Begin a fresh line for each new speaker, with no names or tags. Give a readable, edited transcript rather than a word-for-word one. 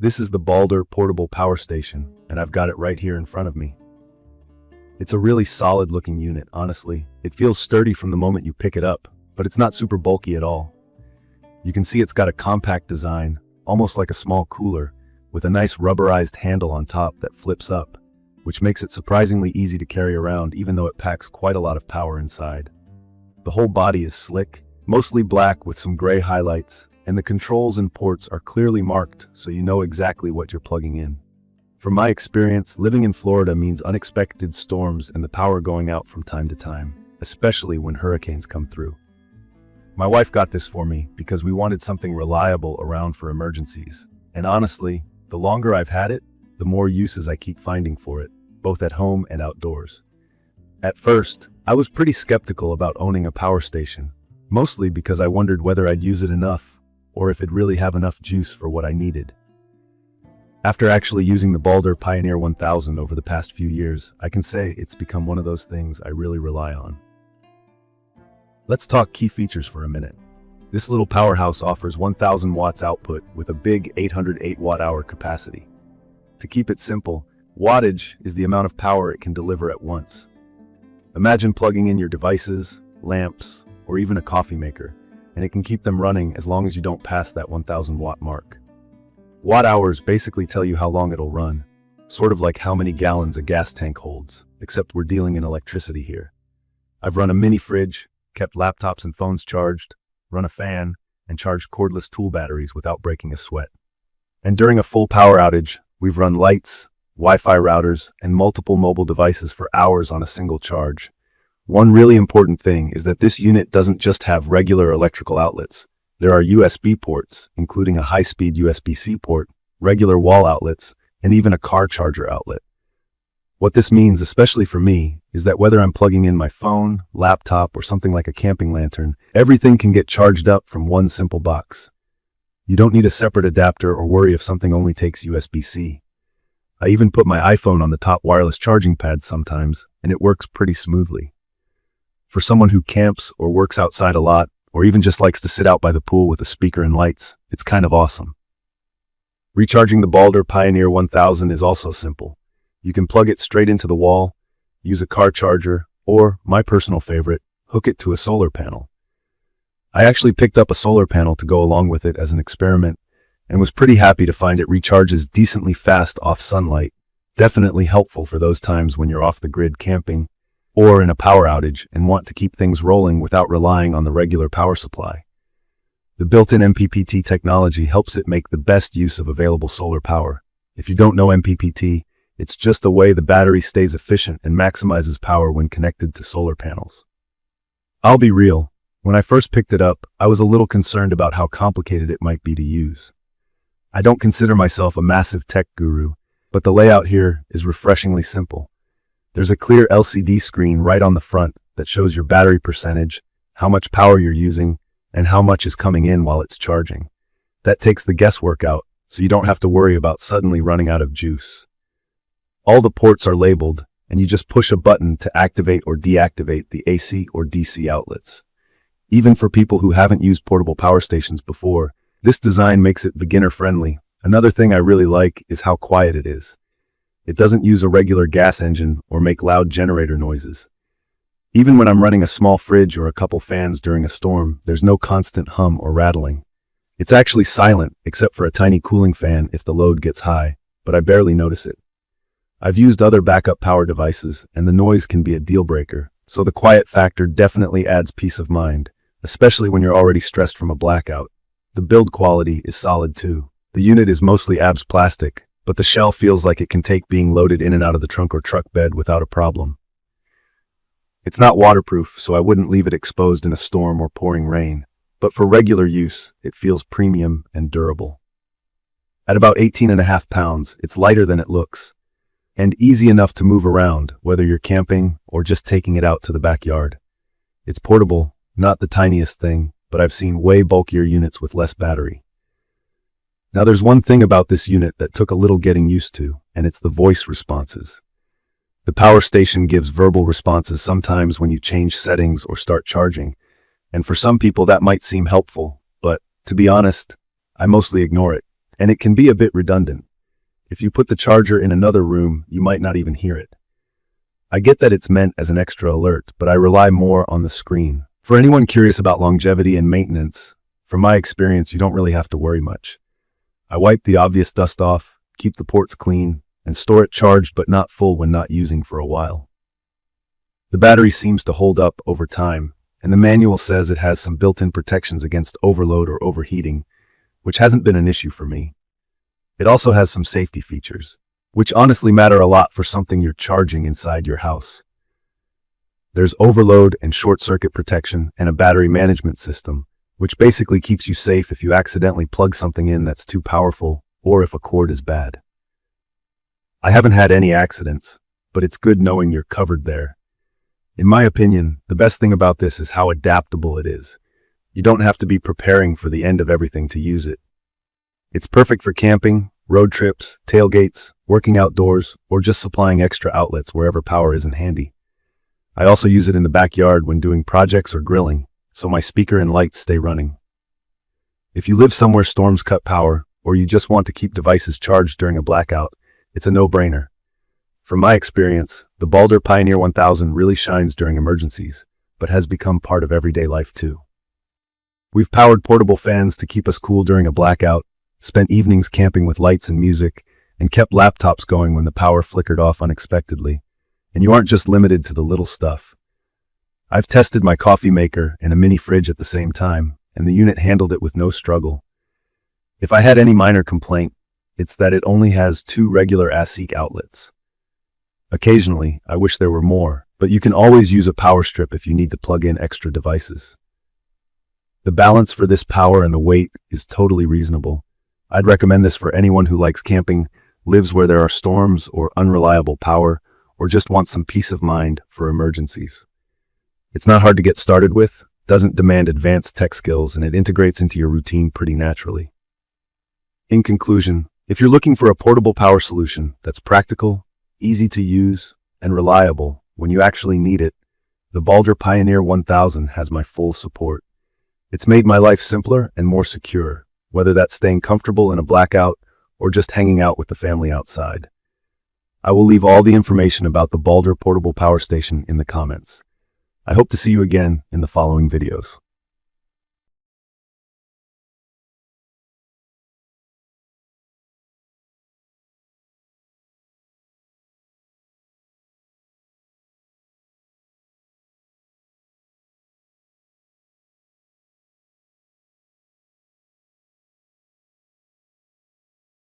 This is the BALDR portable power station, and I've got it right here in front of me. It's a really solid looking unit, honestly. It feels sturdy from the moment you pick it up, but it's not super bulky at all. You can see it's got a compact design, almost like a small cooler, with a nice rubberized handle on top that flips up, which makes it surprisingly easy to carry around even though it packs quite a lot of power inside. The whole body is slick, mostly black with some gray highlights, and the controls and ports are clearly marked so you know exactly what you're plugging in. From my experience, living in Florida means unexpected storms and the power going out from time to time, especially when hurricanes come through. My wife got this for me because we wanted something reliable around for emergencies. And honestly, the longer I've had it, the more uses I keep finding for it, both at home and outdoors. At first, I was pretty skeptical about owning a power station, mostly because I wondered whether I'd use it enough, or if it'd really have enough juice for what I needed. After actually using the BALDR PIONEER1000 over the past few years, I can say it's become one of those things I really rely on. Let's talk key features for a minute. This little powerhouse offers 1000 watts output with a big 808 watt-hour capacity. To keep it simple, wattage is the amount of power it can deliver at once. Imagine plugging in your devices, lamps, or even a coffee maker, and it can keep them running as long as you don't pass that 1000 watt mark. Watt hours basically tell you how long it'll run, sort of like how many gallons a gas tank holds, except we're dealing in electricity here. I've run a mini fridge, kept laptops and phones charged, run a fan, and charged cordless tool batteries without breaking a sweat. And during a full power outage, we've run lights, Wi-Fi routers, and multiple mobile devices for hours on a single charge. One really important thing is that this unit doesn't just have regular electrical outlets. There are USB ports, including a high-speed USB-C port, regular wall outlets, and even a car charger outlet. What this means, especially for me, is that whether I'm plugging in my phone, laptop, or something like a camping lantern, everything can get charged up from one simple box. You don't need a separate adapter or worry if something only takes USB-C. I even put my iPhone on the top wireless charging pad sometimes, and it works pretty smoothly. For someone who camps or works outside a lot, or even just likes to sit out by the pool with a speaker and lights, it's kind of awesome. Recharging the BALDR PIONEER1000 is also simple. You can plug it straight into the wall, use a car charger, or, my personal favorite, hook it to a solar panel. I actually picked up a solar panel to go along with it as an experiment, and was pretty happy to find it recharges decently fast off sunlight. Definitely helpful for those times when you're off the grid camping, or in a power outage and want to keep things rolling without relying on the regular power supply. The built-in MPPT technology helps it make the best use of available solar power. If you don't know MPPT, it's just a way the battery stays efficient and maximizes power when connected to solar panels. I'll be real, when I first picked it up, I was a little concerned about how complicated it might be to use. I don't consider myself a massive tech guru, but the layout here is refreshingly simple. There's a clear LCD screen right on the front that shows your battery percentage, how much power you're using, and how much is coming in while it's charging. That takes the guesswork out, so you don't have to worry about suddenly running out of juice. All the ports are labeled, and you just push a button to activate or deactivate the AC or DC outlets. Even for people who haven't used portable power stations before, this design makes it beginner-friendly. Another thing I really like is how quiet it is. It doesn't use a regular gas engine or make loud generator noises. Even when I'm running a small fridge or a couple fans during a storm, there's no constant hum or rattling. It's actually silent, except for a tiny cooling fan if the load gets high, but I barely notice it. I've used other backup power devices, and the noise can be a deal breaker, so the quiet factor definitely adds peace of mind, especially when you're already stressed from a blackout. The build quality is solid too. The unit is mostly ABS plastic, but the shell feels like it can take being loaded in and out of the trunk or truck bed without a problem. It's not waterproof, so I wouldn't leave it exposed in a storm or pouring rain, but for regular use, it feels premium and durable. At about 18.5 pounds, it's lighter than it looks, and easy enough to move around, whether you're camping or just taking it out to the backyard. It's portable, not the tiniest thing, but I've seen way bulkier units with less battery. Now there's one thing about this unit that took a little getting used to, and it's the voice responses. The power station gives verbal responses sometimes when you change settings or start charging, and for some people that might seem helpful, but to be honest, I mostly ignore it. and it can be a bit redundant. If you put the charger in another room, you might not even hear it. I get that it's meant as an extra alert, but I rely more on the screen. For anyone curious about longevity and maintenance, from my experience, you don't really have to worry much. I wipe the obvious dust off, keep the ports clean, and store it charged but not full when not using for a while. The battery seems to hold up over time, and the manual says it has some built-in protections against overload or overheating, which hasn't been an issue for me. It also has some safety features, which honestly matter a lot for something you're charging inside your house. There's overload and short-circuit protection and a battery management system, which basically keeps you safe if you accidentally plug something in that's too powerful or if a cord is bad. I haven't had any accidents, but it's good knowing you're covered there. In my opinion, the best thing about this is how adaptable it is. You don't have to be preparing for the end of everything to use it. It's perfect for camping, road trips, tailgates, working outdoors, or just supplying extra outlets wherever power isn't handy. I also use it in the backyard when doing projects or grilling, so my speaker and lights stay running. If you live somewhere storms cut power, or you just want to keep devices charged during a blackout, it's a no-brainer. From my experience, the BALDR PIONEER1000 really shines during emergencies, but has become part of everyday life too. We've powered portable fans to keep us cool during a blackout, spent evenings camping with lights and music, and kept laptops going when the power flickered off unexpectedly. And you aren't just limited to the little stuff. I've tested my coffee maker and a mini fridge at the same time, and the unit handled it with no struggle. If I had any minor complaint, it's that it only has 2 regular ASIC outlets. Occasionally, I wish there were more, but you can always use a power strip if you need to plug in extra devices. The balance for this power and the weight is totally reasonable. I'd recommend this for anyone who likes camping, lives where there are storms or unreliable power, or just wants some peace of mind for emergencies. It's not hard to get started with, doesn't demand advanced tech skills, and it integrates into your routine pretty naturally. In conclusion, if you're looking for a portable power solution that's practical, easy to use, and reliable when you actually need it, the BALDR PIONEER1000 has my full support. It's made my life simpler and more secure, whether that's staying comfortable in a blackout or just hanging out with the family outside. I will leave all the information about the BALDR portable power station in the comments. I hope to see you again in the following videos.